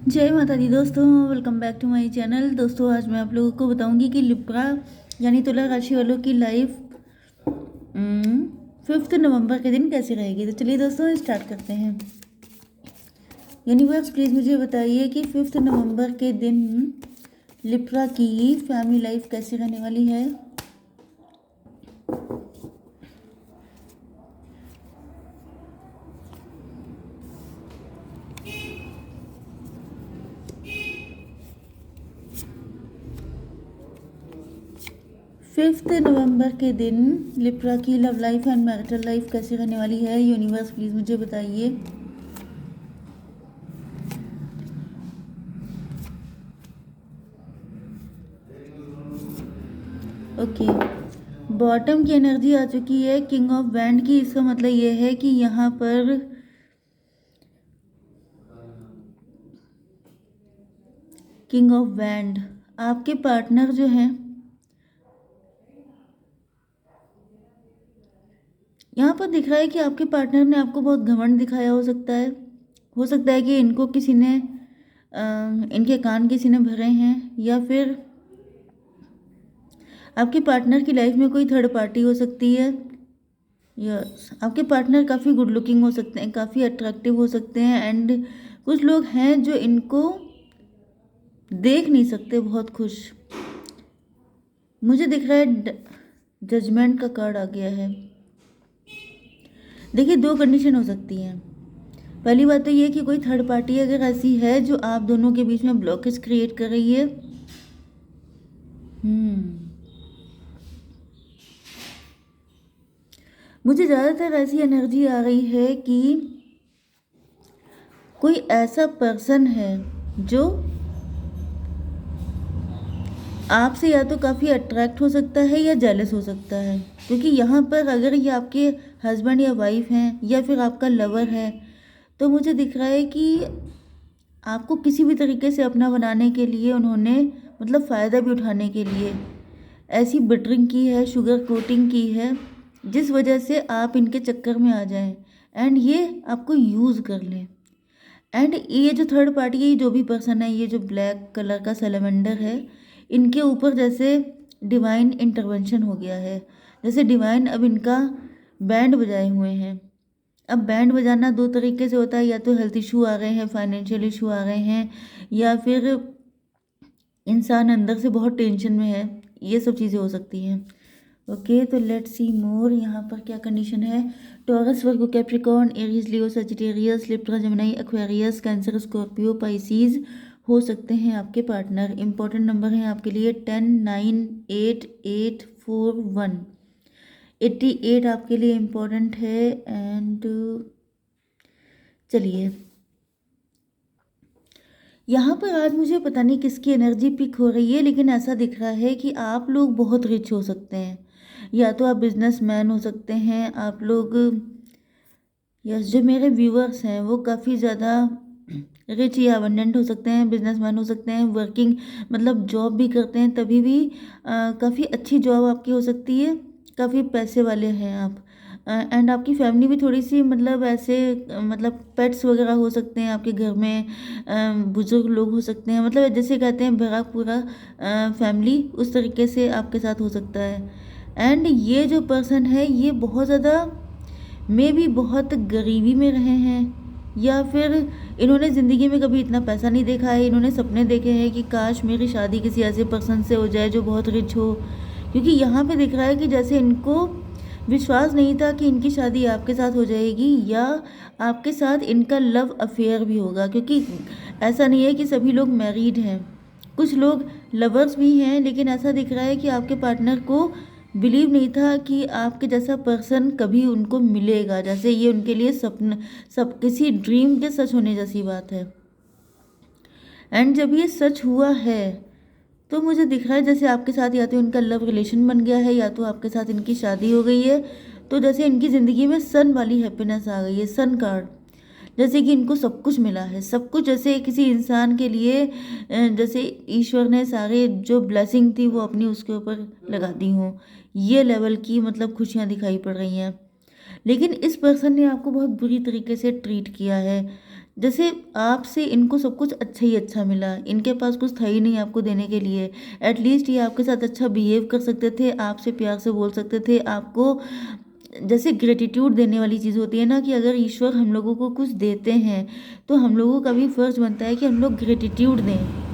जय माता दी दोस्तों, welcome back to my channel. दोस्तों आज मैं आप लोगों को बताऊंगी कि लिब्रा यानी तुला राशि वालों की लाइफ 5 नवंबर के दिन कैसी रहेगी। तो चलिए दोस्तों स्टार्ट करते हैं। यूनिवर्स प्लीज़ मुझे बताइए कि 5 नवंबर के दिन लिब्रा की फैमिली लाइफ कैसी रहने वाली है। 5 नवंबर के दिन लिब्रा की love life and marital life कैसी रहने वाली है। यूनिवर्स प्लीज़ मुझे बताइए। ओके, बॉटम की एनर्जी आ चुकी है किंग ऑफ वैंड की। इसका मतलब ये है कि यहाँ पर किंग ऑफ वैंड आपके पार्टनर जो हैं, यहाँ पर दिख रहा है कि आपके पार्टनर ने आपको बहुत घमंड दिखाया। हो सकता है कि इनको किसी ने इनके कान किसी ने भरे हैं, या फिर आपके पार्टनर की लाइफ में कोई थर्ड पार्टी हो सकती है। यस, आपके पार्टनर काफ़ी गुड लुकिंग हो सकते हैं, काफ़ी अट्रैक्टिव हो सकते हैं, एंड कुछ लोग हैं जो इनको देख नहीं सकते बहुत खुश। मुझे दिख रहा है जजमेंट का कार्ड आ गया है। देखिए, दो कंडीशन हो सकती हैं। पहली बात तो ये कि कोई थर्ड पार्टी अगर ऐसी है जो आप दोनों के बीच में ब्लॉकेज क्रिएट कर रही है। मुझे ज़्यादातर ऐसी एनर्जी आ रही है कि कोई ऐसा पर्सन है जो आपसे या तो काफ़ी अट्रैक्ट हो सकता है या जेलस हो सकता है, क्योंकि यहाँ पर अगर ये आपके हस्बैंड या वाइफ हैं या फिर आपका लवर है, तो मुझे दिख रहा है कि आपको किसी भी तरीके से अपना बनाने के लिए उन्होंने मतलब फ़ायदा भी उठाने के लिए ऐसी बटरिंग की है, शुगर कोटिंग की है, जिस वजह से आप इनके चक्कर में आ जाएं एंड ये आपको यूज़ कर लें। एंड ये जो थर्ड पार्टी है, ये जो भी पर्सन है, ये जो ब्लैक कलर का सैलेमेंडर है, इनके ऊपर जैसे डिवाइन इंटरवेंशन हो गया है। जैसे डिवाइन अब इनका बैंड बजाए हुए हैं। अब बैंड बजाना दो तरीके से होता है, या तो हेल्थ इशू आ गए हैं, फाइनेंशियल इशू आ गए हैं, या फिर इंसान अंदर से बहुत टेंशन में है। ये सब चीज़ें हो सकती हैं। ओके, तो लेट्स सी मोर। यहाँ पर क्या कंडीशन है। Taurus, Virgo, Capricorn, Aries, Leo, Sagittarius, Libra, Gemini, Aquarius, Cancer, Scorpio, Pisces हो सकते हैं आपके पार्टनर। इंपॉर्टेंट नंबर हैं आपके लिए 10, 9, 8, 8, 4, 1। 88 आपके लिए इम्पोर्टेंट है। एंड चलिए, यहाँ पर आज मुझे पता नहीं किसकी एनर्जी पिक हो रही है, लेकिन ऐसा दिख रहा है कि आप लोग बहुत रिच हो सकते हैं। या तो आप बिजनेसमैन हो सकते हैं, आप लोग, यस, जो मेरे व्यूअर्स हैं वो काफ़ी ज़्यादा रिच या अबंडेंट हो सकते हैं, बिजनेसमैन हो सकते हैं, वर्किंग मतलब जॉब भी करते हैं, तभी भी काफ़ी अच्छी जॉब आपकी हो सकती है, काफ़ी पैसे वाले हैं आप। एंड आपकी फैमिली भी थोड़ी सी मतलब ऐसे मतलब पेट्स वगैरह हो सकते हैं आपके घर में, बुजुर्ग लोग हो सकते हैं, मतलब जैसे कहते हैं भरा पूरा फैमिली, उस तरीके से आपके साथ हो सकता है। एंड ये जो पर्सन है ये बहुत ज़्यादा में भी बहुत गरीबी में रहे हैं, या फिर इन्होंने ज़िंदगी में कभी इतना पैसा नहीं देखा है। इन्होंने सपने देखे हैं कि काश मेरी शादी किसी ऐसे पर्सन से हो जाए जो बहुत रिच हो, क्योंकि यहाँ पे दिख रहा है कि जैसे इनको विश्वास नहीं था कि इनकी शादी आपके साथ हो जाएगी या आपके साथ इनका लव अफेयर भी होगा, क्योंकि ऐसा नहीं है कि सभी लोग मैरिड हैं, कुछ लोग लवर्स भी हैं, लेकिन ऐसा दिख रहा है कि आपके पार्टनर को बिलीव नहीं था कि आपके जैसा पर्सन कभी उनको मिलेगा। जैसे ये उनके लिए सपन सब किसी ड्रीम के सच होने जैसी बात है। एंड जब ये सच हुआ है तो मुझे दिख रहा है जैसे आपके साथ या तो इनका लव रिलेशन बन गया है, या तो आपके साथ इनकी शादी हो गई है। तो जैसे इनकी ज़िंदगी में सन वाली हैप्पीनेस आ गई है, सन कार्ड, जैसे कि इनको सब कुछ मिला है, सब कुछ, जैसे किसी इंसान के लिए जैसे ईश्वर ने सारे जो ब्लेसिंग थी वो अपनी उसके ऊपर लगा दी हों। ये लेवल की मतलब खुशियाँ दिखाई पड़ रही हैं। लेकिन इस पर्सन ने आपको बहुत बुरी तरीके से ट्रीट किया है, जैसे आपसे इनको सब कुछ अच्छा ही अच्छा मिला, इनके पास कुछ था ही नहीं आपको देने के लिए। एटलीस्ट ये आपके साथ अच्छा बिहेव कर सकते थे, आपसे प्यार से बोल सकते थे, आपको जैसे ग्रेटिट्यूड देने वाली चीज़ होती है ना, कि अगर ईश्वर हम लोगों को कुछ देते हैं तो हम लोगों का भी फर्ज बनता है कि हम लोग ग्रेटिट्यूड दें।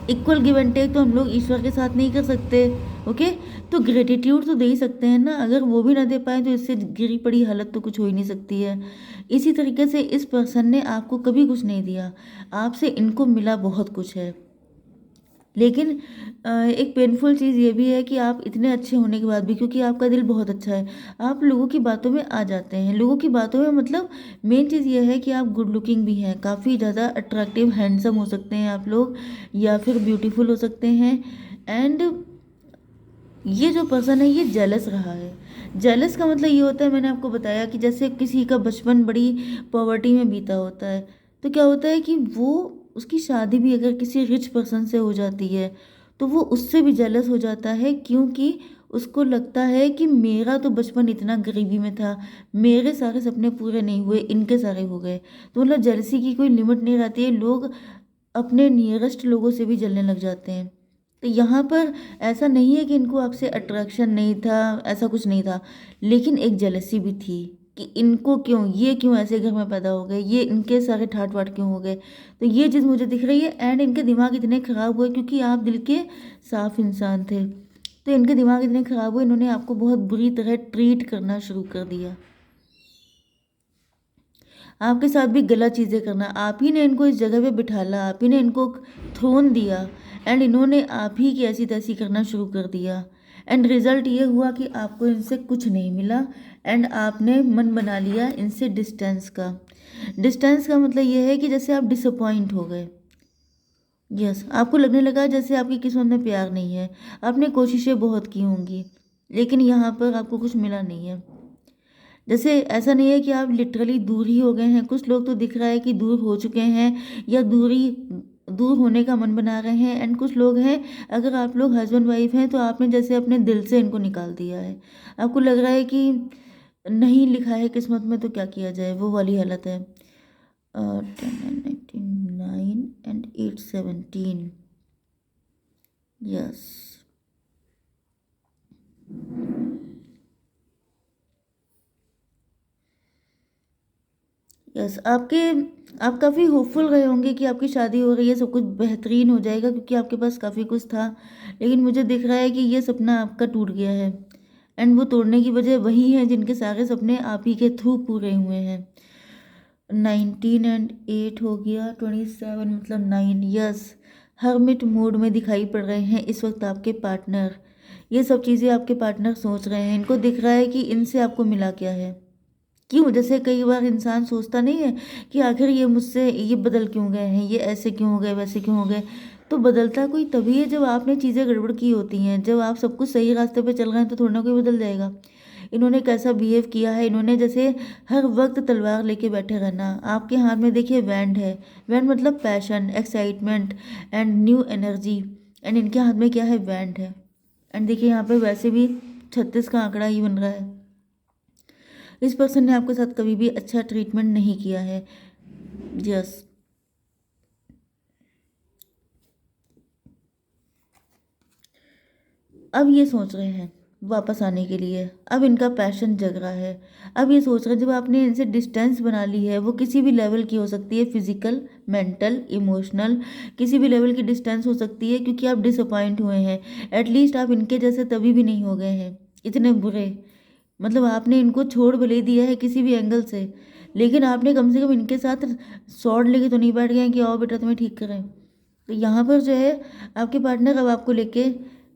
इक्वल गिव एंड टेक तो हम लोग ईश्वर के साथ नहीं कर सकते। ओके, तो ग्रेटिट्यूड तो दे ही सकते हैं ना, अगर वो भी ना दे पाए तो इससे गिरी पड़ी हालत तो कुछ हो ही नहीं सकती है। इसी तरीके से इस पर्सन ने आपको कभी कुछ नहीं दिया, आपसे इनको मिला बहुत कुछ है। लेकिन एक पेनफुल चीज़ ये भी है कि आप इतने अच्छे होने के बाद भी, क्योंकि आपका दिल बहुत अच्छा है, आप लोगों की बातों में आ जाते हैं। लोगों की बातों में मतलब मेन चीज़ ये है कि आप गुड लुकिंग भी हैं, काफ़ी ज़्यादा अट्रैक्टिव हैंडसम हो सकते हैं आप लोग, या फिर ब्यूटीफुल हो सकते हैं। एंड ये जो पर्सन है ये जेलस रहा है। जेलस का मतलब ये होता है, मैंने आपको बताया कि जैसे किसी का बचपन बड़ी पॉवर्टी में बीता होता है, तो क्या होता है कि वो उसकी शादी भी अगर किसी रिच पर्सन से हो जाती है तो वो उससे भी जेलस हो जाता है, क्योंकि उसको लगता है कि मेरा तो बचपन इतना गरीबी में था, मेरे सारे सपने पूरे नहीं हुए, इनके सारे हो गए। तो मतलब जेलसी की कोई लिमिट नहीं रहती है, लोग अपने नियरेस्ट लोगों से भी जलने लग जाते हैं। तो यहाँ पर ऐसा नहीं है कि इनको आपसे अट्रैक्शन नहीं था, ऐसा कुछ नहीं था, लेकिन एक जेलसी भी थी कि इनको क्यों, ये क्यों ऐसे घर में पैदा हो गए, ये इनके सारे ठाट वाट क्यों हो गए। तो ये चीज़ मुझे दिख रही है। एंड इनके दिमाग इतने ख़राब हुए क्योंकि आप दिल के साफ इंसान थे, तो इनके दिमाग इतने ख़राब हुए, इन्होंने आपको बहुत बुरी तरह ट्रीट करना शुरू कर दिया, आपके साथ भी गलत चीज़ें करना। आप ही ने इनको इस जगह पे बिठाला, आप ही ने इनको थ्रोन दिया, एंड इन्होंने आप ही की ऐसी तैसी करना शुरू कर दिया। एंड रिज़ल्ट ये हुआ कि आपको इनसे कुछ नहीं मिला, एंड आपने मन बना लिया इनसे डिस्टेंस का। डिस्टेंस का मतलब ये है कि जैसे आप डिसअपॉइंट हो गए। यस, आपको लगने लगा जैसे आपकी किस्मत में प्यार नहीं है। आपने कोशिशें बहुत की होंगी, लेकिन यहाँ पर आपको कुछ मिला नहीं है। जैसे ऐसा नहीं है कि आप लिटरली दूर ही हो गए हैं, कुछ लोग तो दिख रहा है कि दूर हो चुके हैं या दूर होने का मन बना रहे हैं। एंड कुछ लोग हैं, अगर आप लोग हस्बैंड वाइफ हैं तो आपने जैसे अपने दिल से इनको निकाल दिया है। आपको लग रहा है कि नहीं लिखा है किस्मत में तो क्या किया जाए, वो वाली हालत है। 10 and 19 and 8 17। यस, यस, आप काफ़ी होपफुल रहे होंगे कि आपकी शादी हो रही है, सब कुछ बेहतरीन हो जाएगा, क्योंकि आपके पास काफ़ी कुछ था। लेकिन मुझे दिख रहा है कि ये सपना आपका टूट गया है, एंड वो तोड़ने की वजह वही है जिनके सारे सपने आप ही के थ्रू पूरे हुए हैं। 19 and 8 हो गया, 27 मतलब 9। यस, हर्मिट मोड में दिखाई पड़ रहे हैं इस वक्त आपके पार्टनर। ये सब चीज़ें आपके पार्टनर सोच रहे हैं, इनको दिख रहा है कि इनसे आपको मिला क्या है, क्यों। जैसे कई बार इंसान सोचता नहीं है कि आखिर ये मुझसे ये बदल क्यों गए हैं, ये ऐसे क्यों हो गए, वैसे क्यों हो गए। तो बदलता कोई तभी है जब आपने चीज़ें गड़बड़ की होती हैं। जब आप सब कुछ सही रास्ते पे चल रहे हैं तो थोड़ा ना कोई बदल जाएगा। इन्होंने कैसा बिहेव किया है, इन्होंने जैसे हर वक्त तलवार लेके बैठे रहना। आपके हाथ में देखिए बैंड है, बैंड मतलब passion, excitement and new energy. And इनके हाथ में क्या है, बैंड है। एंड देखिए यहाँ पे वैसे भी 36 का आंकड़ा ही बन रहा है। इस पर्सन ने आपके साथ कभी भी अच्छा ट्रीटमेंट नहीं किया है। यस, अब ये सोच रहे हैं वापस आने के लिए, अब इनका पैशन जग रहा है। अब ये सोच रहे हैं, जब आपने इनसे डिस्टेंस बना ली है, वो किसी भी लेवल की हो सकती है, फिजिकल, मेंटल, इमोशनल, किसी भी लेवल की डिस्टेंस हो सकती है, क्योंकि आप डिसअपॉइंट हुए हैं। एटलीस्ट आप इनके जैसे तभी भी नहीं हो गए हैं इतने बुरे। मतलब आपने इनको छोड़ भले ही दिया है किसी भी एंगल से, लेकिन आपने कम से कम इनके साथ सॉर्ट लेके तो नहीं बैठ गए हैं कि आओ बेटा तुम्हें ठीक करें। तो यहाँ पर जो है आपके पार्टनर अब आपको लेके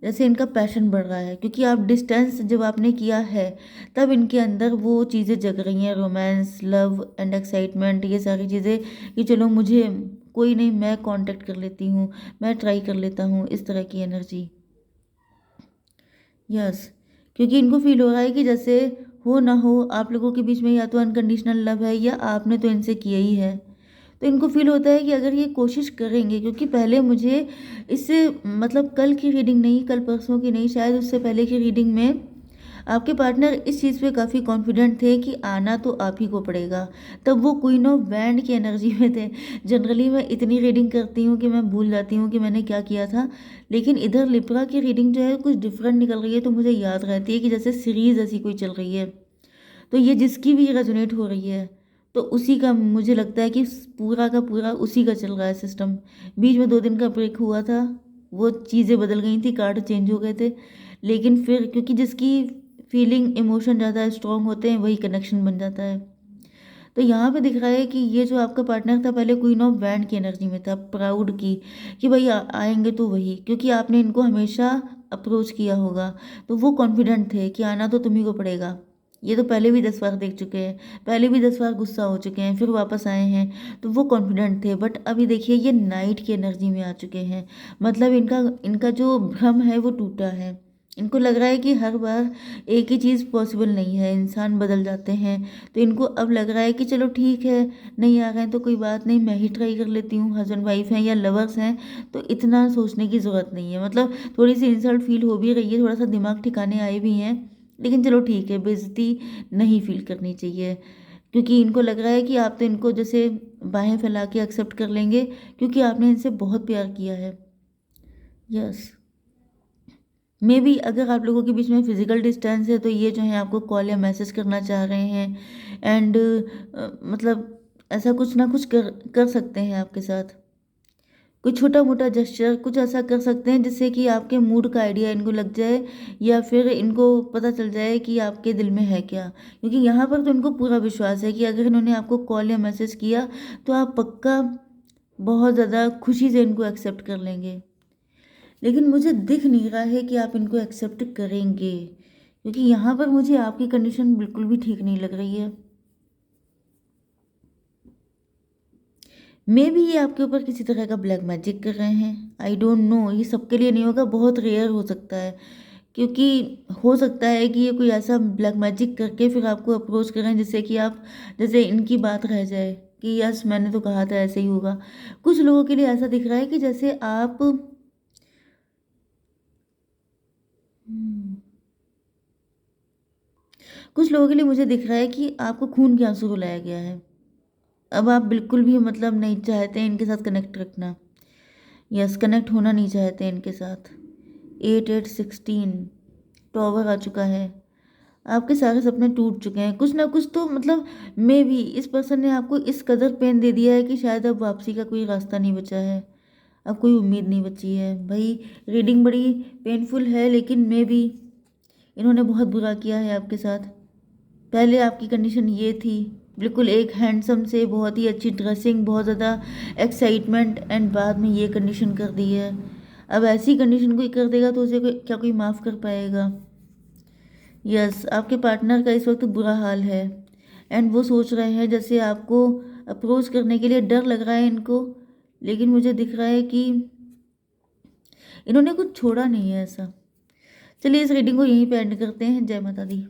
जैसे इनका पैशन बढ़ रहा है, क्योंकि आप डिस्टेंस जब आपने किया है तब इनके अंदर वो चीज़ें जग रही हैं, रोमांस, लव एंड एक्साइटमेंट, ये सारी चीज़ें कि चलो मुझे कोई नहीं, मैं कांटेक्ट कर लेती हूँ, मैं ट्राई कर लेता हूँ, इस तरह की एनर्जी। यस, क्योंकि इनको फील हो रहा है कि जैसे हो ना हो आप लोगों के बीच में या तो अनकंडीशनल लव है या आपने तो इनसे किया ही है। तो इनको फील होता है कि अगर ये कोशिश करेंगे, क्योंकि पहले मुझे इससे मतलब कल की रीडिंग नहीं, कल परसों की नहीं, शायद उससे पहले की रीडिंग में आपके पार्टनर इस चीज़ पे काफ़ी कॉन्फिडेंट थे कि आना तो आप ही को पड़ेगा। तब वो क्वीन ऑफ वैंड की एनर्जी में थे। जनरली मैं इतनी रीडिंग करती हूँ कि मैं भूल जाती हूँ कि मैंने क्या किया था, लेकिन इधर लिब्रा की रीडिंग जो है कुछ डिफरेंट निकल रही है, तो मुझे याद रहती है कि जैसे सीरीज़ ऐसी कोई चल रही है। तो ये जिसकी भी रेजोनेट हो रही है, तो उसी का मुझे लगता है कि पूरा का पूरा उसी का चल रहा है सिस्टम। बीच में 2 दिन का ब्रेक हुआ था, वो चीज़ें बदल गई थी, कार्ड चेंज हो गए थे, लेकिन फिर क्योंकि जिसकी फीलिंग, इमोशन ज़्यादा स्ट्रॉन्ग होते हैं, वही कनेक्शन बन जाता है। तो यहाँ पे दिख रहा है कि ये जो आपका पार्टनर था पहले क्वीन ऑफ वैंड की एनर्जी में था, प्राउड की, कि भाई आएंगे तो वही, क्योंकि आपने इनको हमेशा अप्रोच किया होगा, तो वो कॉन्फिडेंट थे कि आना तो तुम्ही को पड़ेगा। ये तो पहले भी 10 बार देख चुके हैं, पहले भी 10 बार गुस्सा हो चुके हैं, फिर वापस आए हैं, तो वो कॉन्फिडेंट थे। बट अभी देखिए ये नाइट की एनर्जी में आ चुके हैं, मतलब इनका इनका जो भ्रम है वो टूटा है। इनको लग रहा है कि हर बार एक ही चीज़ पॉसिबल नहीं है, इंसान बदल जाते हैं। तो इनको अब लग रहा है कि चलो ठीक है, नहीं आ रहे हैं तो कोई बात नहीं, मैं ही ट्राई कर लेती हूँ। हस्बैंड वाइफ हैं या लवर्स हैं तो इतना सोचने की ज़रूरत नहीं है। मतलब थोड़ी सी इंसल्ट फील हो भी रही है, थोड़ा सा दिमाग ठिकाने आए भी हैं, लेकिन चलो ठीक है, बेइज्जती नहीं फील करनी चाहिए, क्योंकि इनको लग रहा है कि आप तो इनको जैसे बाहें फैला के एक्सेप्ट कर लेंगे, क्योंकि आपने इनसे बहुत प्यार किया है। यस, मे बी अगर आप लोगों के बीच में फिजिकल डिस्टेंस है तो ये जो है आपको कॉल या मैसेज करना चाह रहे हैं, एंड मतलब ऐसा कुछ ना कुछ कर कर सकते हैं आपके साथ। कोई छोटा मोटा जेस्चर कुछ ऐसा कर सकते हैं जिससे कि आपके मूड का आइडिया इनको लग जाए, या फिर इनको पता चल जाए कि आपके दिल में है क्या। क्योंकि यहाँ पर तो इनको पूरा विश्वास है कि अगर इन्होंने आपको कॉल या मैसेज किया तो आप पक्का बहुत ज़्यादा खुशी से इनको एक्सेप्ट कर लेंगे। लेकिन मुझे दिख नहीं रहा है कि आप इनको एक्सेप्ट करेंगे, क्योंकि यहाँ पर मुझे आपकी कंडीशन बिल्कुल भी ठीक नहीं लग रही है। मे बी ये आपके ऊपर किसी तरह का ब्लैक मैजिक कर रहे हैं, आई डोंट नो, ये सबके लिए नहीं होगा, बहुत रेयर हो सकता है। क्योंकि हो सकता है कि ये कोई ऐसा ब्लैक मैजिक करके फिर आपको अप्रोच करें जिससे कि आप, जैसे इनकी बात रह जाए कि यस मैंने तो कहा था ऐसे ही होगा। कुछ लोगों के लिए ऐसा दिख रहा है कि जैसे आप कुछ लोगों के लिए मुझे दिख रहा है कि आपको खून के आंसू रुलाया गया है। अब आप बिल्कुल भी मतलब नहीं चाहते हैं इनके साथ कनेक्ट रखना। यस, कनेक्ट होना नहीं चाहते इनके साथ। 8 8 16 टॉवर आ चुका है। आपके सारे सपने टूट चुके हैं, कुछ ना कुछ तो मतलब मे बी इस पर्सन ने आपको इस कदर पेन दे दिया है कि शायद अब वापसी का कोई रास्ता नहीं बचा है, अब कोई उम्मीद नहीं बची है। भाई रीडिंग बड़ी पेनफुल है, लेकिन मे बी इन्होंने बहुत बुरा किया है आपके साथ। पहले आपकी कंडीशन ये थी, बिल्कुल एक हैंडसम से, बहुत ही अच्छी ड्रेसिंग, बहुत ज़्यादा एक्साइटमेंट, एंड बाद में ये कंडीशन कर दी है। अब ऐसी कंडीशन कोई कर देगा तो उसे क्या कोई माफ़ कर पाएगा। यस, आपके पार्टनर का इस वक्त बुरा हाल है, एंड वो सोच रहे हैं जैसे आपको अप्रोच करने के लिए डर लग रहा है इनको, लेकिन मुझे दिख रहा है कि इन्होंने कुछ छोड़ा नहीं है ऐसा। चलिए इस रीडिंग को यहीं पे एंड करते हैं। जय माता दी।